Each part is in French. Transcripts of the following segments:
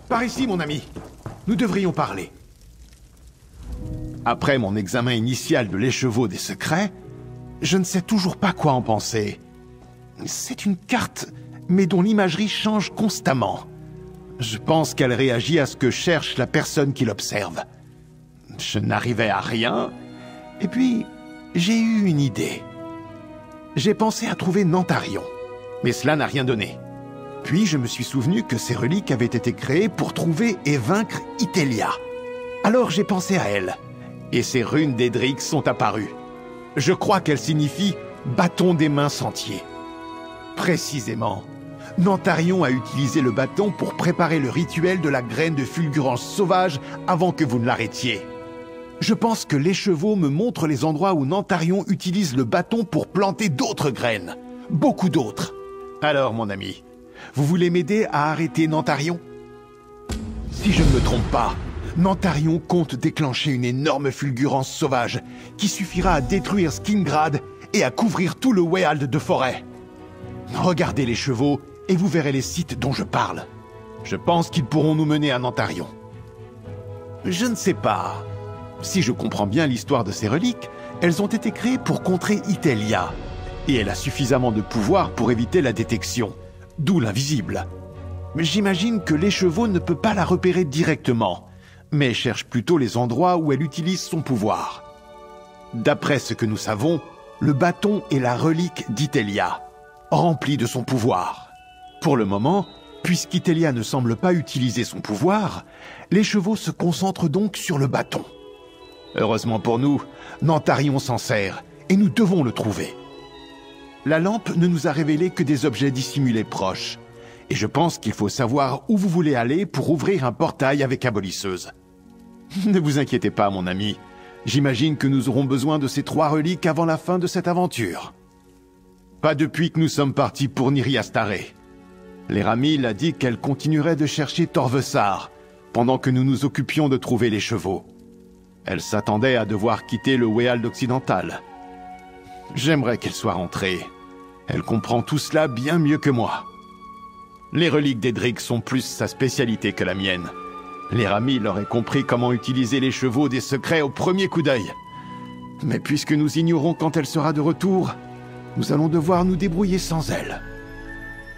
Par ici, mon ami. Nous devrions parler. Après mon examen initial de l'écheveau des secrets, je ne sais toujours pas quoi en penser. C'est une carte, mais dont l'imagerie change constamment. Je pense qu'elle réagit à ce que cherche la personne qui l'observe. Je n'arrivais à rien, et puis j'ai eu une idée. J'ai pensé à trouver Nantarion, mais cela n'a rien donné. Puis je me suis souvenu que ces reliques avaient été créées pour trouver et vaincre Itelia. Alors j'ai pensé à elle, et ces runes d'Edric sont apparues. Je crois qu'elles signifient « bâton des mains sentiers ». Précisément, Nantarion a utilisé le bâton pour préparer le rituel de la graine de fulgurance sauvage avant que vous ne l'arrêtiez. Je pense que l'écheveau me montre les endroits où Nantarion utilise le bâton pour planter d'autres graines. Beaucoup d'autres. Alors, mon ami, vous voulez m'aider à arrêter Nantarion? Si je ne me trompe pas, Nantarion compte déclencher une énorme fulgurance sauvage qui suffira à détruire Skingrad et à couvrir tout le Weald de forêt. Regardez les chevaux et vous verrez les sites dont je parle. Je pense qu'ils pourront nous mener à Nantarion. Je ne sais pas. Si je comprends bien l'histoire de ces reliques, elles ont été créées pour contrer Itelia. Et elle a suffisamment de pouvoir pour éviter la détection, d'où l'invisible. Mais j'imagine que l'écheveau ne peut pas la repérer directement, mais cherche plutôt les endroits où elle utilise son pouvoir. D'après ce que nous savons, le bâton est la relique d'Itelia, remplie de son pouvoir. Pour le moment, puisqu'Itelia ne semble pas utiliser son pouvoir, l'écheveau se concentre donc sur le bâton. Heureusement pour nous, Nantarion s'en sert, et nous devons le trouver. La lampe ne nous a révélé que des objets dissimulés proches, et je pense qu'il faut savoir où vous voulez aller pour ouvrir un portail avec Abolisseuse. Ne vous inquiétez pas, mon ami. J'imagine que nous aurons besoin de ces 3 reliques avant la fin de cette aventure. Pas depuis que nous sommes partis pour Nyriastare. L'Eramil a dit qu'elle continuerait de chercher Torvesar, pendant que nous nous occupions de trouver les chevaux. Elle s'attendait à devoir quitter le Weald occidental. J'aimerais qu'elle soit rentrée. Elle comprend tout cela bien mieux que moi. Les reliques d'Edric sont plus sa spécialité que la mienne. L'Eramil aurait compris comment utiliser les chevaux des secrets au premier coup d'œil. Mais puisque nous ignorons quand elle sera de retour, nous allons devoir nous débrouiller sans elle.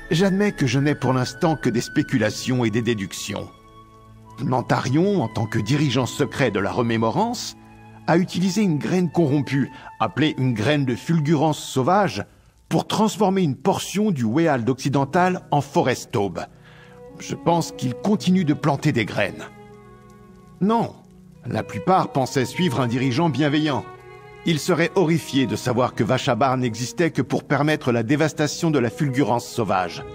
J'admets que je n'ai pour l'instant que des spéculations et des déductions. Nantarion, en tant que dirigeant secret de la Remémorance, a utilisé une graine corrompue, appelée une graine de fulgurance sauvage, pour transformer une portion du Weald occidental en Forest-Aube. Je pense qu'il continue de planter des graines. Non, la plupart pensaient suivre un dirigeant bienveillant. Ils seraient horrifiés de savoir que Vashabar n'existait que pour permettre la dévastation de la fulgurance sauvage.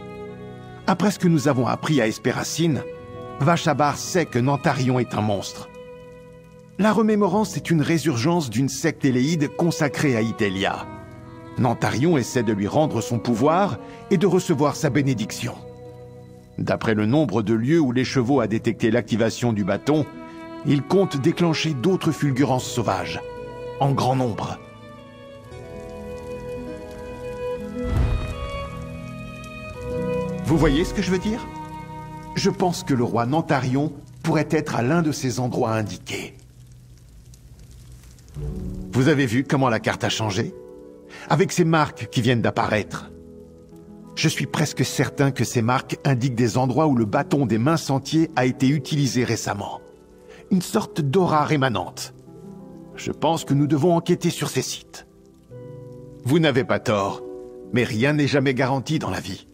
Après ce que nous avons appris à Espéracine, Vashabar sait que Nantarion est un monstre. La Remémorance est une résurgence d'une secte éléide consacrée à Itelia. Nantarion essaie de lui rendre son pouvoir et de recevoir sa bénédiction. D'après le nombre de lieux où l'écheveau a détecté l'activation du bâton, il compte déclencher d'autres fulgurances sauvages, en grand nombre. Vous voyez ce que je veux dire? Je pense que le roi Nantarion pourrait être à l'un de ces endroits indiqués. Vous avez vu comment la carte a changé? Avec ces marques qui viennent d'apparaître. Je suis presque certain que ces marques indiquent des endroits où le bâton des mains sentiers a été utilisé récemment. Une sorte d'aura rémanente. Je pense que nous devons enquêter sur ces sites. Vous n'avez pas tort, mais rien n'est jamais garanti dans la vie.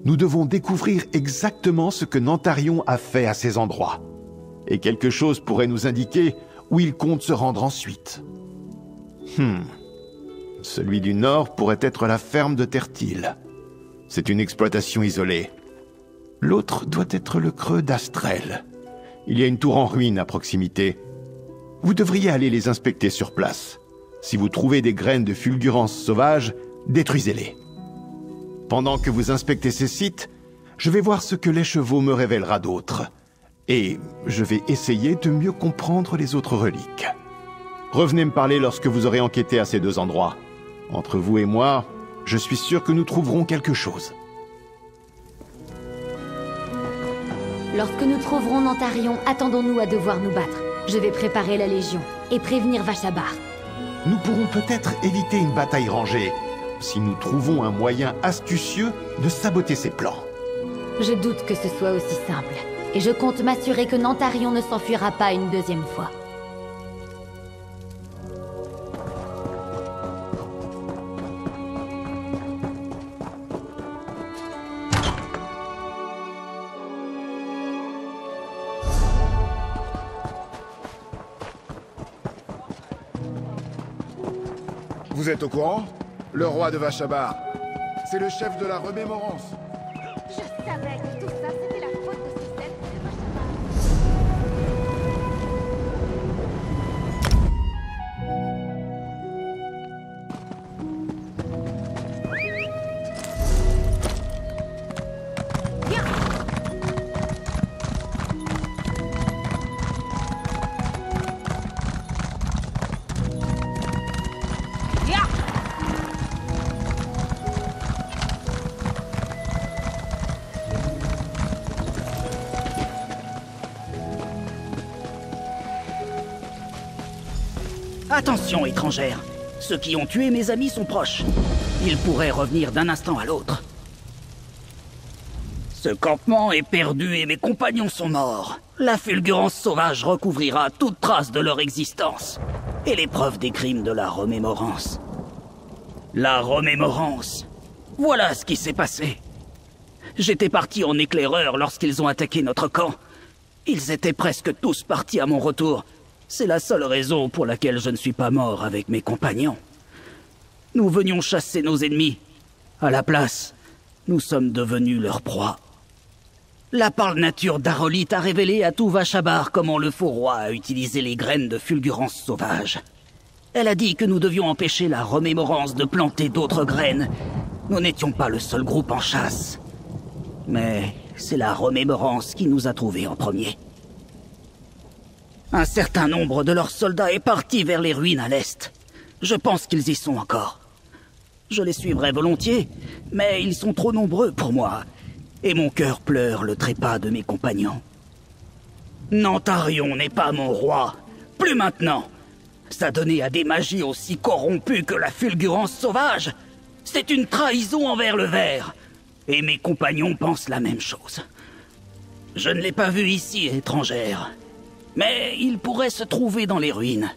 Nous devons découvrir exactement ce que Nantarion a fait à ces endroits. Et quelque chose pourrait nous indiquer où il compte se rendre ensuite. Celui du nord pourrait être la ferme de Tertil. C'est une exploitation isolée. L'autre doit être le creux d'Astrel. Il y a une tour en ruine à proximité. Vous devriez aller les inspecter sur place. Si vous trouvez des graines de fulgurance sauvage, détruisez-les. Pendant que vous inspectez ces sites, je vais voir ce que l'écheveau me révélera d'autre. Et je vais essayer de mieux comprendre les autres reliques. Revenez me parler lorsque vous aurez enquêté à ces 2 endroits. Entre vous et moi, je suis sûr que nous trouverons quelque chose. Lorsque nous trouverons Nantarion, attendons-nous à devoir nous battre. Je vais préparer la Légion et prévenir Vashabar. Nous pourrons peut-être éviter une bataille rangée, si nous trouvons un moyen astucieux de saboter ses plans. Je doute que ce soit aussi simple, et je compte m'assurer que Nantarion ne s'enfuira pas une deuxième fois. Vous êtes au courant? Le roi de Vashabar, c'est le chef de la remémorance. Je savais que tout ça, c'était la faute de ces elfes de Vashabar. Attention, étrangère. Ceux qui ont tué mes amis sont proches. Ils pourraient revenir d'un instant à l'autre. Ce campement est perdu et mes compagnons sont morts. La fulgurance sauvage recouvrira toute trace de leur existence. Et les preuves des crimes de la remémorance. La remémorance. Voilà ce qui s'est passé. J'étais parti en éclaireur lorsqu'ils ont attaqué notre camp. Ils étaient presque tous partis à mon retour. C'est la seule raison pour laquelle je ne suis pas mort avec mes compagnons. Nous venions chasser nos ennemis. À la place, nous sommes devenus leur proie. La parle nature d'Arolith a révélé à tout Vashabar comment le faux roi a utilisé les graines de fulgurance sauvage. Elle a dit que nous devions empêcher la remémorance de planter d'autres graines. Nous n'étions pas le seul groupe en chasse. Mais c'est la remémorance qui nous a trouvés en premier. Un certain nombre de leurs soldats est parti vers les ruines à l'est. Je pense qu'ils y sont encore. Je les suivrai volontiers, mais ils sont trop nombreux pour moi. Et mon cœur pleure le trépas de mes compagnons. Nantarion n'est pas mon roi. Plus maintenant. S'adonner à des magies aussi corrompues que la fulgurance sauvage, c'est une trahison envers le ver. Et mes compagnons pensent la même chose. Je ne l'ai pas vu ici, étrangère. Mais il pourrait se trouver dans les ruines.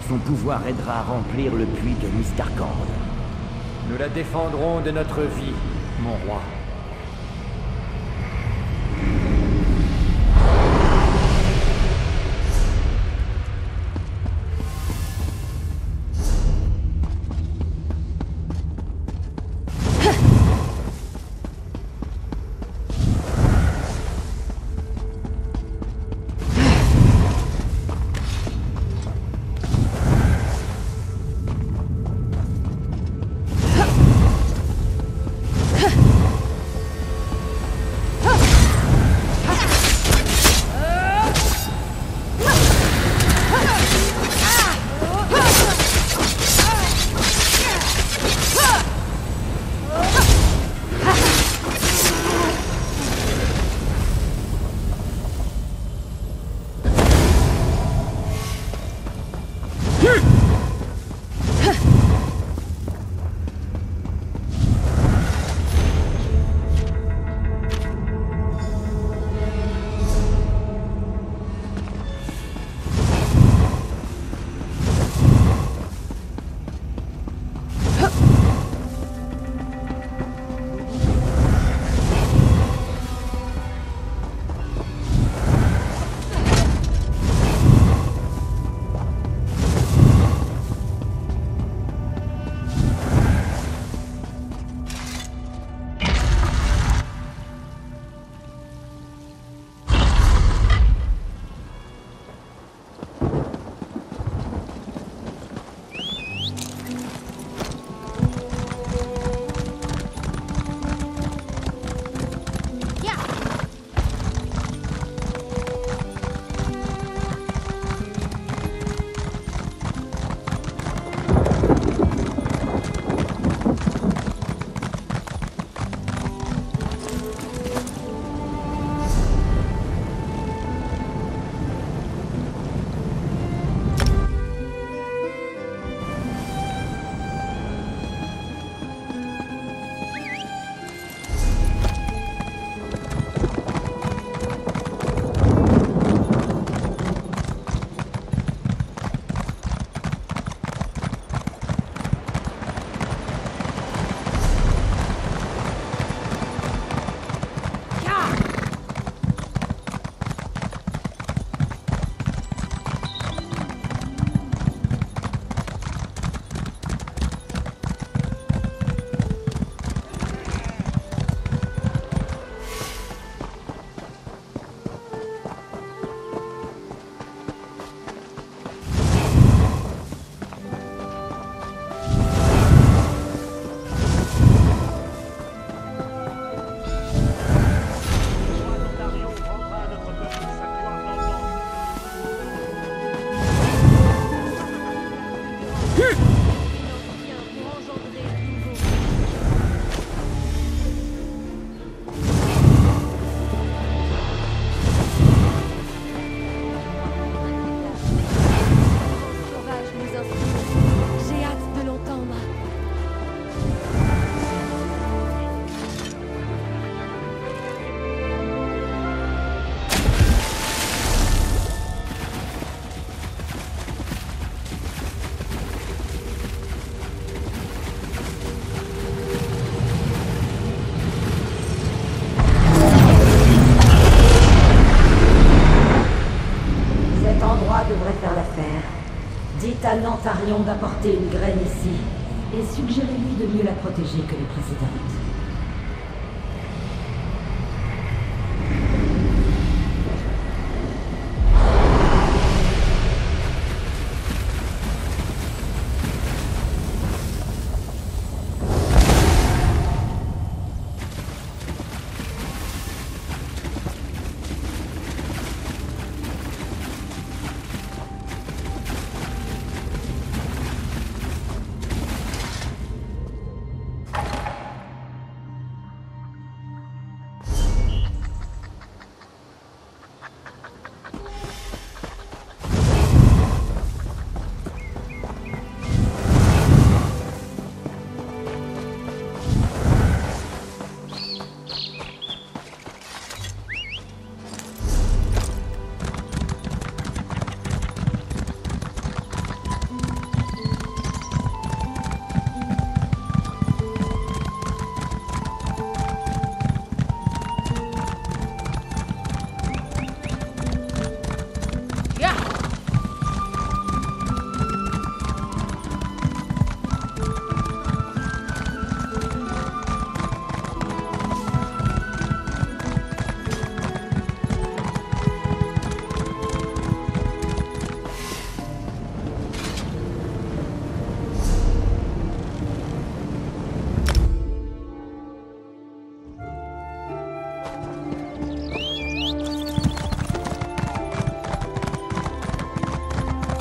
Son pouvoir aidera à remplir le puits de Mistarkand. Nous la défendrons de notre vie, mon roi. Dites à Nantarion d'apporter une graine ici, et suggérez-lui de mieux la protéger que les précédentes.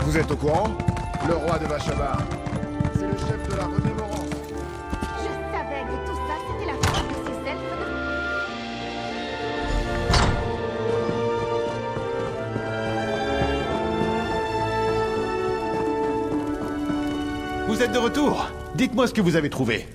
Vous êtes au courant? Le roi de Vachabar. C'est le chef de la remémorance. Je savais que tout ça, c'était la faute de ces elfes de... Vous êtes de retour. Dites-moi ce que vous avez trouvé.